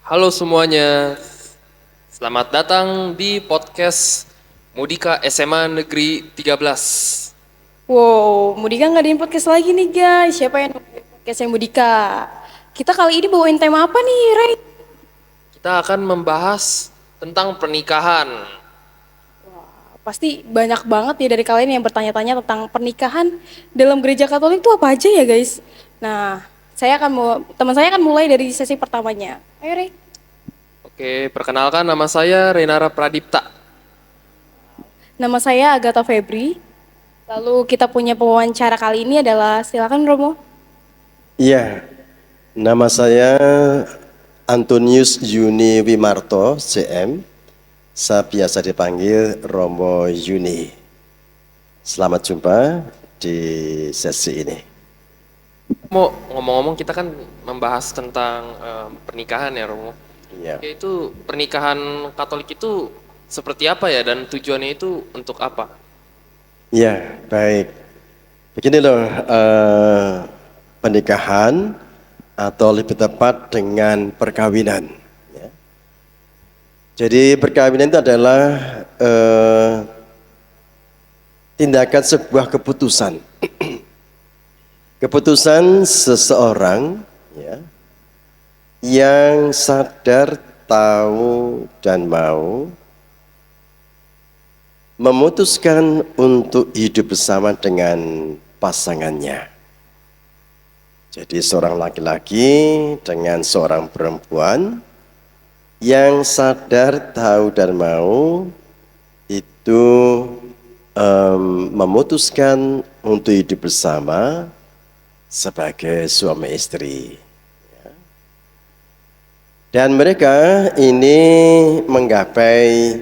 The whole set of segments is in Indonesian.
Halo semuanya, selamat datang di podcast Mudika SMA Negeri 13. Wow, Mudika ngadain podcast lagi nih guys. Siapa yang nungguin podcastnya Mudika? Kita kali ini bawain tema apa nih, Ray? Kita akan membahas tentang pernikahan. Pasti banyak banget nih dari kalian yang bertanya-tanya tentang pernikahan dalam gereja Katolik itu apa aja ya guys? Nah, teman saya akan mulai dari sesi pertamanya. Ayo Ray. Oke, perkenalkan nama saya Renara Pradipta. Nama saya Agatha Febri. Lalu kita punya pewawancara kali ini adalah silakan Romo. Iya, nama saya Antonius Yuni Wimarto, CM. Saya biasa dipanggil Romo Yuni. Selamat jumpa di sesi ini. Romo, ngomong-ngomong kita kan membahas tentang pernikahan ya Romo. Iya, Oke, itu pernikahan Katolik itu seperti apa ya dan tujuannya itu untuk apa? iya, baik. Begini loh, pernikahan atau lebih tepat dengan perkawinan. Ya. Jadi perkawinan itu adalah tindakan sebuah keputusan. Keputusan seseorang ya, yang sadar, tahu, dan mau memutuskan untuk hidup bersama dengan pasangannya. Jadi seorang laki-laki dengan seorang perempuan yang sadar, tahu, dan mau itu memutuskan untuk hidup bersama sebagai suami istri. Dan mereka ini menggapai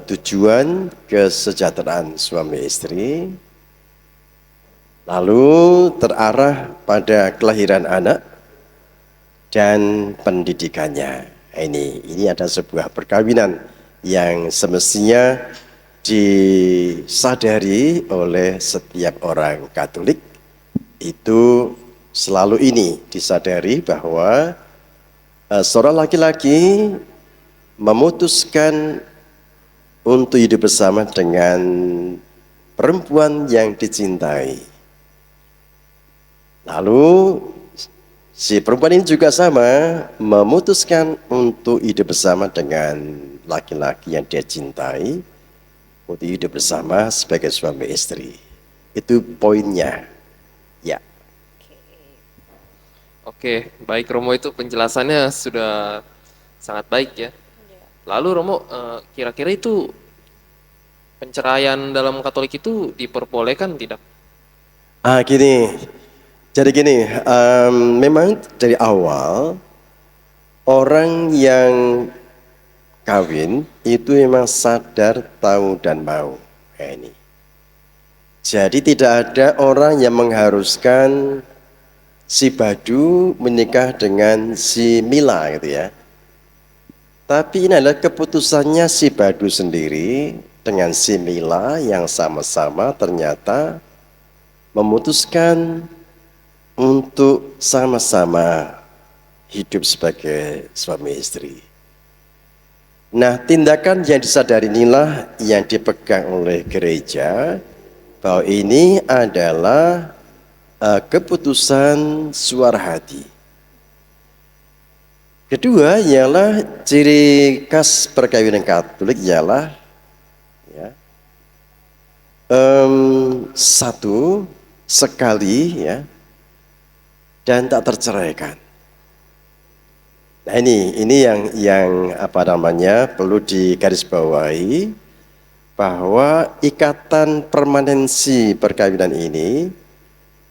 tujuan kesejahteraan suami istri, lalu terarah pada kelahiran anak dan pendidikannya. Ini ada sebuah perkawinan yang semestinya disadari oleh setiap orang Katolik. Itu selalu ini disadari bahwa seorang laki-laki memutuskan untuk hidup bersama dengan perempuan yang dicintai. Lalu si perempuan ini juga sama memutuskan untuk hidup bersama dengan laki-laki yang dia cintai, untuk hidup bersama sebagai suami istri. Itu poinnya. Ya. Oke, baik Romo, itu penjelasannya sudah sangat baik ya. Lalu Romo, kira-kira itu penceraian dalam Katolik itu diperbolehkan tidak? Gini. Jadi gini, memang dari awal orang yang kawin itu memang sadar, tahu, dan mau. Ini. Jadi tidak ada orang yang mengharuskan si Badu menikah dengan si Mila gitu ya. Tapi ini adalah keputusannya si Badu sendiri dengan si Mila yang sama-sama ternyata memutuskan untuk sama-sama hidup sebagai suami istri. Nah, tindakan yang disadari inilah yang dipegang oleh gereja bahwa ini adalah keputusan suara hati. Kedua ialah ciri khas perkawinan Katolik ialah ya, satu sekali ya dan tak terceraikan. Nah ini yang apa namanya perlu digarisbawahi bahwa ikatan permanensi perkawinan ini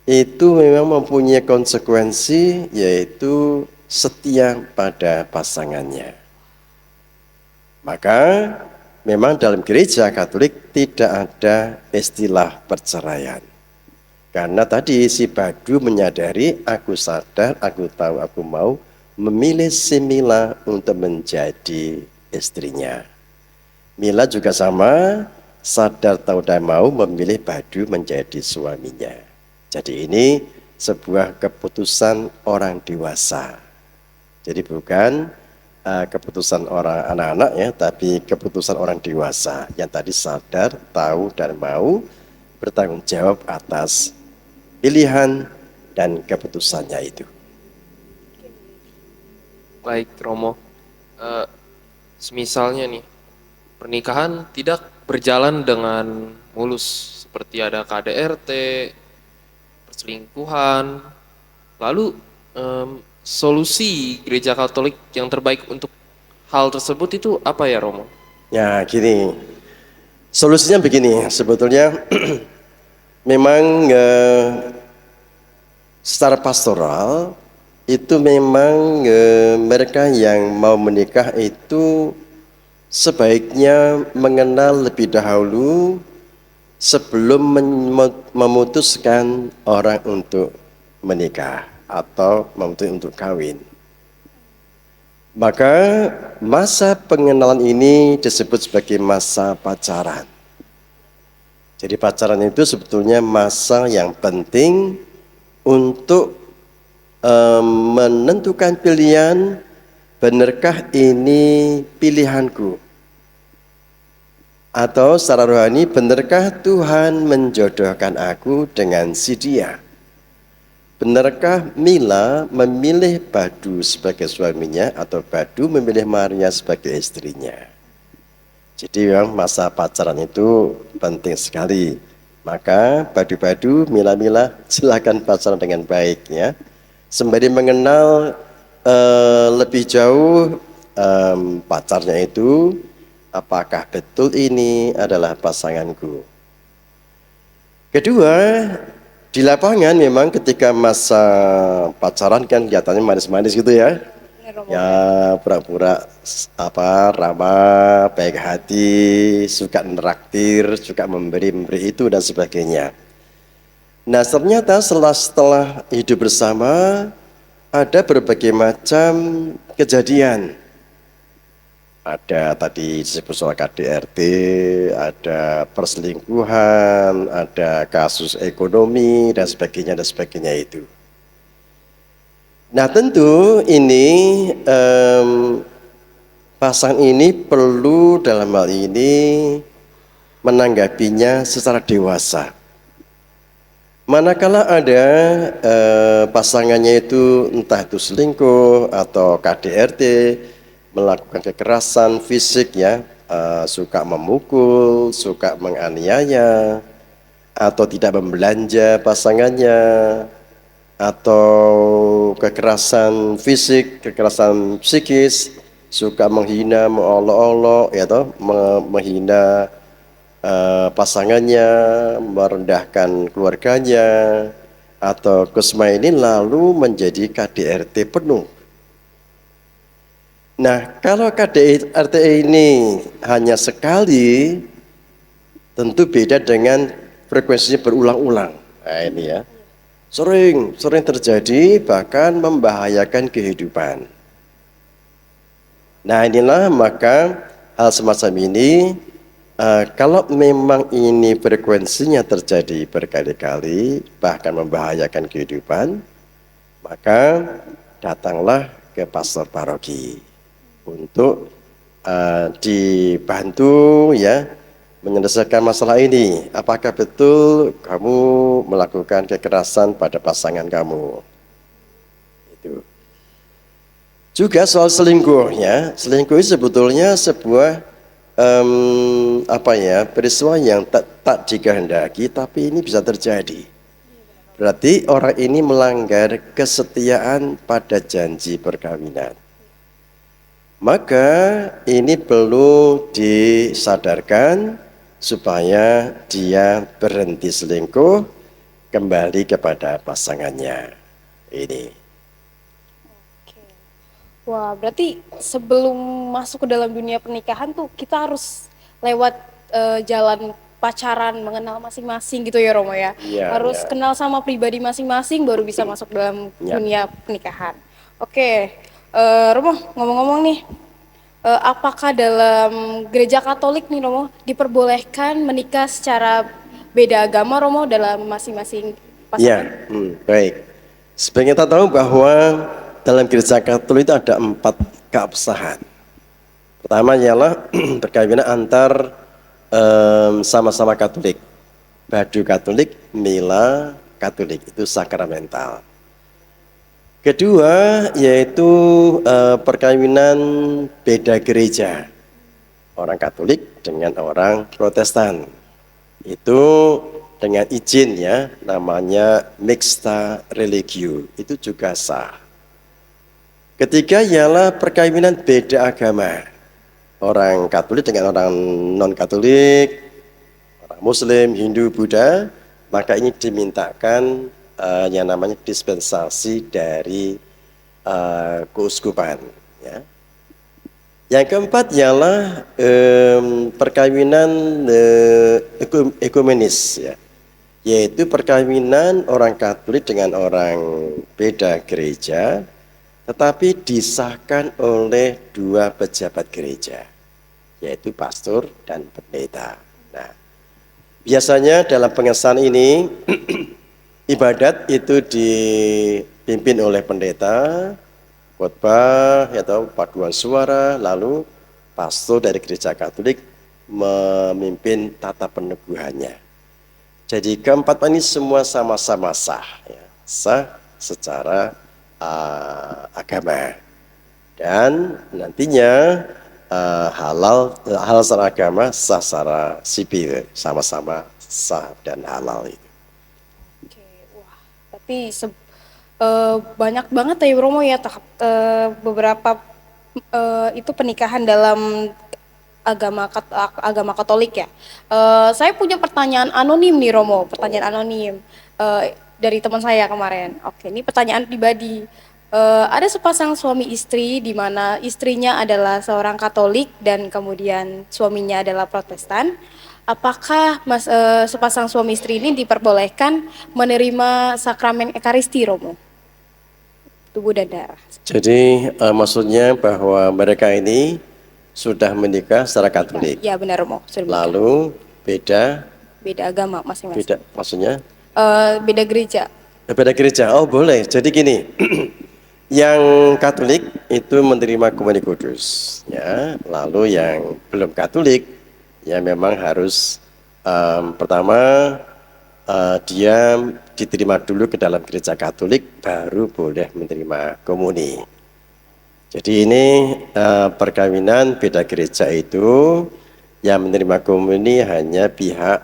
itu memang mempunyai konsekuensi yaitu setia pada pasangannya. Maka memang dalam gereja Katolik tidak ada istilah perceraian. Karena tadi si Badu menyadari, aku sadar, aku tahu, aku mau memilih si Mila untuk menjadi istrinya. Mila juga sama, sadar, tahu, dan mau memilih Badu menjadi suaminya. Jadi ini sebuah keputusan orang dewasa. Jadi bukan keputusan orang anak-anak ya, tapi keputusan orang dewasa yang tadi sadar, tahu dan mau bertanggung jawab atas pilihan dan keputusannya itu. Baik, Romo. Eh, Semisalnya nih, pernikahan tidak berjalan dengan mulus, seperti ada KDRT, perselingkuhan. Lalu solusi Gereja Katolik yang terbaik untuk hal tersebut itu apa ya, Romo? Ya gini, solusinya begini, sebetulnya memang secara pastoral itu memang mereka yang mau menikah itu sebaiknya mengenal lebih dahulu sebelum memutuskan orang untuk menikah atau memutuskan untuk kawin. Maka masa pengenalan ini disebut sebagai masa pacaran. Jadi pacaran itu sebetulnya masa yang penting untuk menentukan pilihan, benarkah ini pilihanku? Atau secara rohani, benarkah Tuhan menjodohkan aku dengan si dia? Benarkah Mila memilih Badu sebagai suaminya atau Badu memilih Maria sebagai istrinya? Jadi memang masa pacaran itu penting sekali. Maka Badu-Badu, Mila-Mila silakan pacaran dengan baik ya. Sembari mengenal lebih jauh pacarnya itu, apakah betul ini adalah pasanganku. Kedua, di lapangan memang ketika masa pacaran kan kelihatannya manis-manis gitu ya. Ya pura-pura ramah, baik hati, suka neraktir, suka memberi itu dan sebagainya. Nah ternyata setelah hidup bersama ada berbagai macam kejadian. Ada tadi disebut soal KDRT, ada perselingkuhan, ada kasus ekonomi dan sebagainya itu. Nah tentu ini pasangan ini perlu dalam hal ini menanggapinya secara dewasa. Manakala ada pasangannya itu entah itu selingkuh atau KDRT, melakukan kekerasan fisik ya, suka memukul, suka menganiaya, atau tidak membelanja pasangannya, atau kekerasan fisik, kekerasan psikis, suka menghina, mengolok-olok, ya toh, menghina pasangannya, merendahkan keluarganya, atau kusma ini lalu menjadi KDRT penuh. Nah, kalau KDRT ini hanya sekali, tentu beda dengan frekuensinya berulang-ulang. Nah, ini ya. Sering terjadi, bahkan membahayakan kehidupan. Nah, inilah maka hal semacam ini, kalau memang ini frekuensinya terjadi berkali-kali, bahkan membahayakan kehidupan, maka datanglah ke pastor paroki untuk dibantu ya menyelesaikan masalah ini. Apakah betul kamu melakukan kekerasan pada pasangan kamu? Itu. Juga soal selingkuh ya. Selingkuh itu sebetulnya sebuah peristiwa yang tak dikehendaki, tapi ini bisa terjadi. Berarti orang ini melanggar kesetiaan pada janji perkawinan. Maka ini perlu disadarkan supaya dia berhenti selingkuh, kembali kepada pasangannya. Ini. Wah, berarti sebelum masuk ke dalam dunia pernikahan tuh kita harus lewat jalan pacaran, mengenal masing-masing gitu ya Romo ya. Harus kenal sama pribadi masing-masing baru bisa masuk dalam dunia pernikahan. Oke, Romo ngomong-ngomong nih, apakah dalam gereja Katolik nih Romo diperbolehkan menikah secara beda agama Romo dalam masing-masing pasangan? Ya, baik. Sebagai kita tahu bahwa dalam gereja Katolik itu ada 4 keabsahan. Pertama ialah perkawinan antar sama-sama Katolik. Badu Katolik, Mila Katolik, itu sakramental. Kedua yaitu perkawinan beda gereja. Orang Katolik dengan orang Protestan. Itu dengan izin ya, namanya mixta religio, itu juga sah. Ketiga ialah perkawinan beda agama. Orang Katolik dengan orang non-Katolik, orang Muslim, Hindu, Buddha, maka ini dimintakan yang namanya dispensasi dari keuskupan. Ya. Yang keempat ialah perkawinan ekumenis, ya, yaitu perkawinan orang Katolik dengan orang beda gereja, tetapi disahkan oleh 2 pejabat gereja, yaitu pastor dan pendeta. Nah, biasanya dalam pengesahan ini ibadat itu dipimpin oleh pendeta, khotbah atau paduan suara, lalu pastor dari gereja Katolik memimpin tata peneguhannya. Jadi keempat ini semua sama-sama sah, ya, sah secara agama, dan nantinya halal secara agama, sah secara sipil, sama-sama sah dan halal itu. Oke, wah, tapi banyak banget ya Romo ya beberapa itu pernikahan dalam agama Katolik ya. Saya punya pertanyaan anonim nih Romo, pertanyaan anonim dari teman saya kemarin. Oke, ini pertanyaan pribadi. Ada sepasang suami istri di mana istrinya adalah seorang Katolik dan kemudian suaminya adalah Protestan. Apakah sepasang suami istri ini diperbolehkan menerima sakramen Ekaristi, Romo? Tubuh dan darah. Jadi maksudnya bahwa mereka ini sudah menikah secara Katolik. Ya benar, Romo. Lalu beda agama masing-masing. Beda, maksudnya? Beda gereja. Beda gereja. Oh boleh. Jadi gini, yang Katolik itu menerima Komuni Kudus, ya. Lalu yang belum Katolik, ya memang harus pertama dia diterima dulu ke dalam gereja Katolik, baru boleh menerima komuni. Jadi ini perkawinan beda gereja itu yang menerima komuni hanya pihak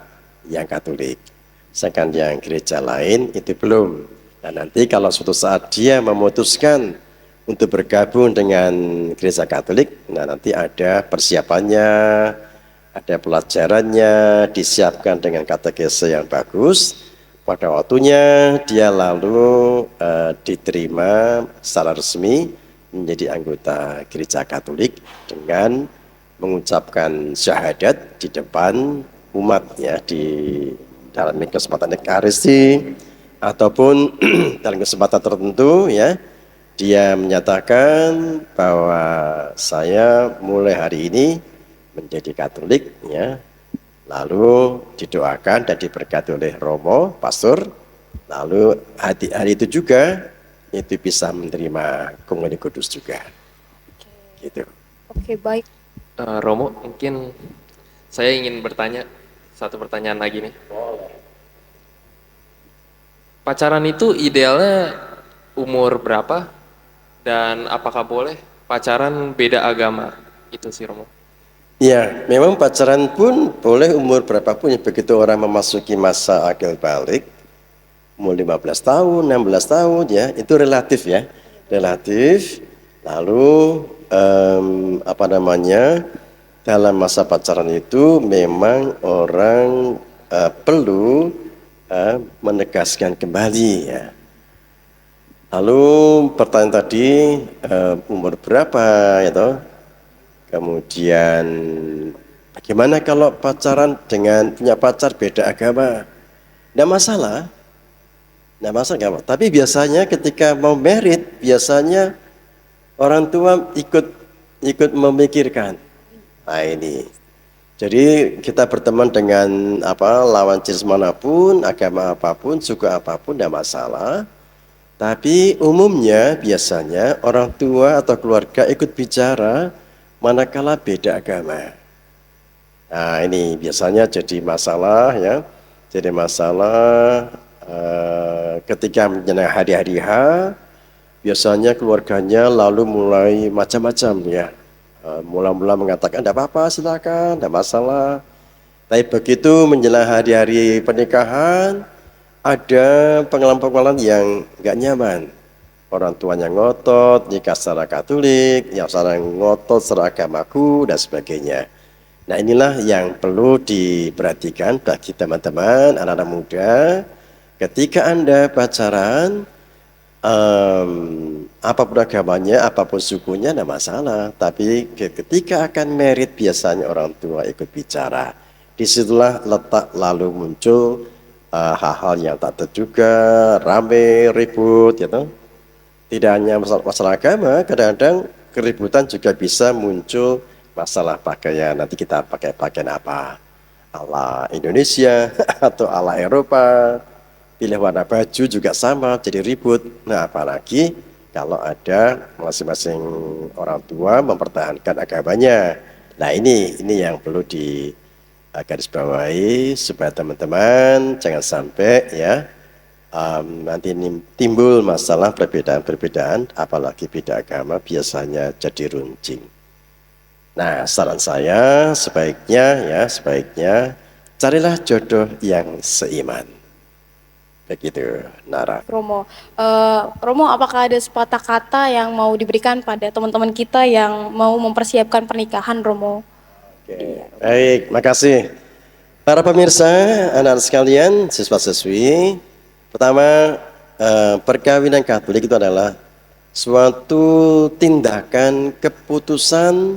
yang Katolik, sedangkan yang gereja lain itu belum. Nah nanti kalau suatu saat dia memutuskan untuk bergabung dengan gereja Katolik, nah nanti ada persiapannya, ada pelajarannya, disiapkan dengan katekese yang bagus. Pada waktunya dia lalu diterima secara resmi menjadi anggota gereja Katolik dengan mengucapkan syahadat di depan umat, ya, di dalam kesempatan Ekaristi ataupun dalam kesempatan tertentu, ya, dia menyatakan bahwa saya mulai hari ini menjadi Katolik, ya, lalu didoakan dan diberkati oleh Romo, pastor, lalu hari itu juga itu bisa menerima Komuni Kudus juga. Gitu. Oke, baik. Romo, mungkin saya ingin bertanya satu pertanyaan lagi nih. Pacaran itu idealnya umur berapa dan apakah boleh pacaran beda agama? Itu sih Romo. Ya, memang pacaran pun boleh umur berapapun, ya, begitu orang memasuki masa akil balik, umur 15 tahun, 16 tahun, ya, itu relatif, ya, relatif. Lalu dalam masa pacaran itu memang orang perlu menegaskan kembali, ya. Lalu pertanyaan tadi umur berapa, ya toh? Kemudian bagaimana kalau pacaran dengan punya pacar beda agama? Tidak masalah, tidak masalah, gak apa. Tapi biasanya ketika mau merit, biasanya orang tua ikut memikirkan. Nah ini, jadi kita berteman dengan lawan jenis manapun, agama apapun, suku apapun, tidak masalah. Tapi umumnya biasanya orang tua atau keluarga ikut bicara manakala beda agama. Nah ini biasanya jadi masalah ya, jadi masalah ketika menjelang hari-hari H, biasanya keluarganya lalu mulai macam-macam ya, mula-mula mengatakan tidak apa-apa silakan, tidak masalah. Tapi begitu menjelang hari-hari pernikahan, ada pengalaman-pengalaman yang nggak nyaman. Orang tuanya ngotot, nikah secara Katolik, yang secara ngotot secara agamaku, dan sebagainya. Nah inilah yang perlu diperhatikan bagi teman-teman, anak-anak muda. Ketika Anda pacaran, apapun agamanya, apapun sukunya, tidak masalah. Tapi ketika akan merit, biasanya orang tua ikut bicara. Disitulah letak lalu muncul hal-hal yang tak terduga, rame, ribut, gitu. Tidak hanya masalah agama, kadang-kadang keributan juga bisa muncul masalah pakaian. Nanti kita pakai pakaian apa? Ala Indonesia atau ala Eropa. Pilih warna baju juga sama, jadi ribut. Nah, apalagi kalau ada masing-masing orang tua mempertahankan agamanya. Nah, ini yang perlu digarisbawahi supaya teman-teman jangan sampai ya nanti timbul masalah perbedaan-perbedaan, apalagi beda agama biasanya jadi runcing. Nah, saran saya sebaiknya carilah jodoh yang seiman. Begitu, Nara. Romo, Romo, apakah ada sepatah kata yang mau diberikan pada teman-teman kita yang mau mempersiapkan pernikahan, Romo? Oke, baik, makasih. Para pemirsa, anak-anak sekalian, siswa-siswi, pertama, perkawinan Katolik itu adalah suatu tindakan keputusan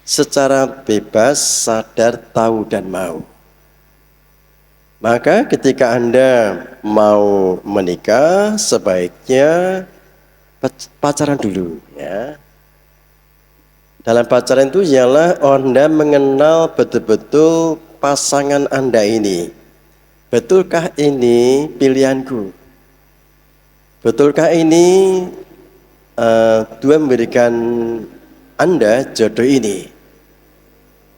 secara bebas, sadar, tahu, dan mau. Maka ketika Anda mau menikah, sebaiknya pacaran dulu, ya. Dalam pacaran itu ialah Anda mengenal betul-betul pasangan Anda ini. Betulkah ini pilihanku? Betulkah ini Tuhan memberikan Anda jodoh ini?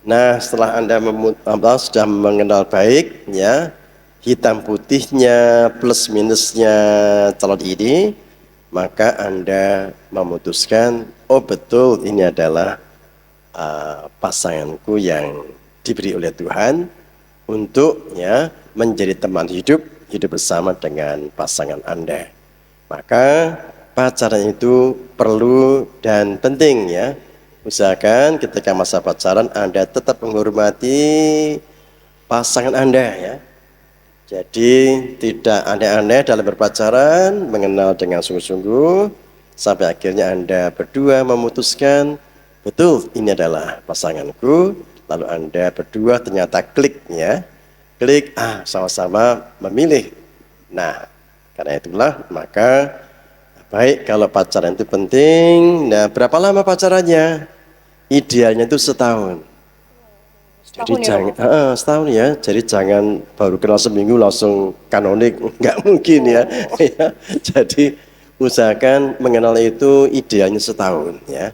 Nah, setelah Anda sudah mengenal baik, ya, hitam putihnya, plus minusnya calon ini, maka Anda memutuskan, oh betul ini adalah pasanganku yang diberi oleh Tuhan untuk ya menjadi teman hidup bersama dengan pasangan Anda. Maka pacaran itu perlu dan penting ya. Usahakan ketika masa pacaran Anda tetap menghormati pasangan Anda ya. Jadi tidak aneh-aneh dalam berpacaran, mengenal dengan sungguh-sungguh sampai akhirnya Anda berdua memutuskan betul ini adalah pasanganku. Lalu Anda berdua ternyata klik ya. Klik, sama-sama memilih. Nah, karena itulah maka baik kalau pacaran itu penting. Nah, berapa lama pacarannya? Idealnya itu setahun. Jadi jangan setahun ya. Jadi jangan baru kenal seminggu langsung kanonik, nggak mungkin ya. Jadi usahakan mengenal itu idealnya setahun ya.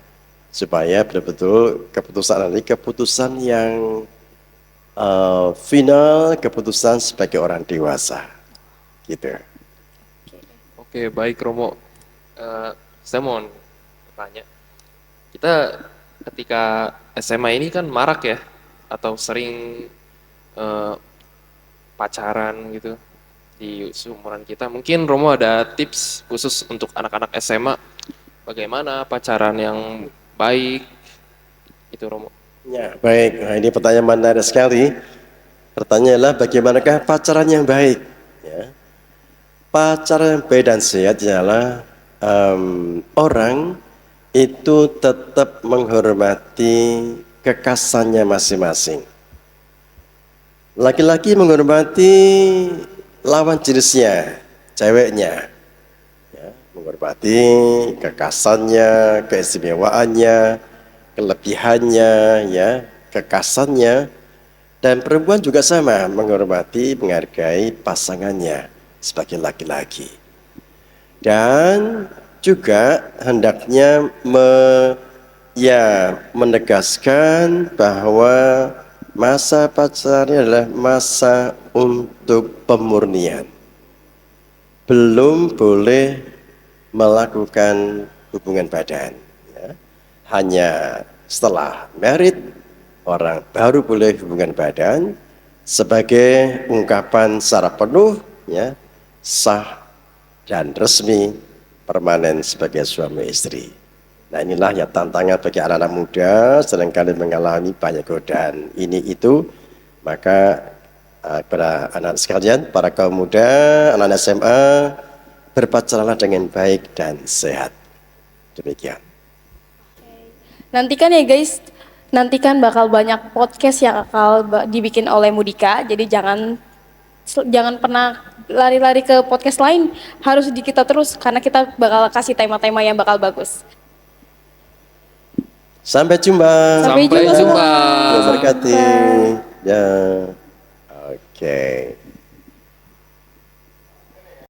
Supaya betul-betul keputusan nanti keputusan yang final, keputusan sebagai orang dewasa, gitu. Oke, baik Romo. Saya mau tanya, kita ketika SMA ini kan marak ya, atau sering pacaran gitu di seumuran kita. Mungkin Romo ada tips khusus untuk anak-anak SMA, bagaimana pacaran yang baik, itu Romo. Ya, baik. Nah, ini pertanyaan menarik sekali. Pertanyaannya adalah bagaimanakah pacaran yang baik? Ya. Pacaran yang baik dan sehat adalah orang itu tetap menghormati kekasihnya masing-masing. Laki-laki menghormati lawan jenisnya, ceweknya. Ya, menghormati kekasihnya, keistimewaannya, kelebihannya, ya, kekasannya, dan perempuan juga sama menghormati, menghargai pasangannya sebagai laki-laki. Dan juga hendaknya menegaskan bahwa masa pacaran adalah masa untuk pemurnian. Belum boleh melakukan hubungan badan. Ya. Hanya setelah married, orang baru boleh hubungan badan sebagai ungkapan secara penuh, ya, sah dan resmi permanen sebagai suami istri. Nah, inilah ya tantangan bagi anak-anak muda, seringkali mengalami banyak godaan ini itu. Maka kepada anak sekalian, para kaum muda, anak-anak SMA, berpacaranlah dengan baik dan sehat. Demikian. Nantikan ya guys, nantikan bakal banyak podcast yang bakal dibikin oleh Mudika. Jadi jangan pernah lari-lari ke podcast lain, harus di kita terus karena kita bakal kasih tema-tema yang bakal bagus. Sampai jumpa. Sampai jumpa. Terima kasih. Ya. Oke.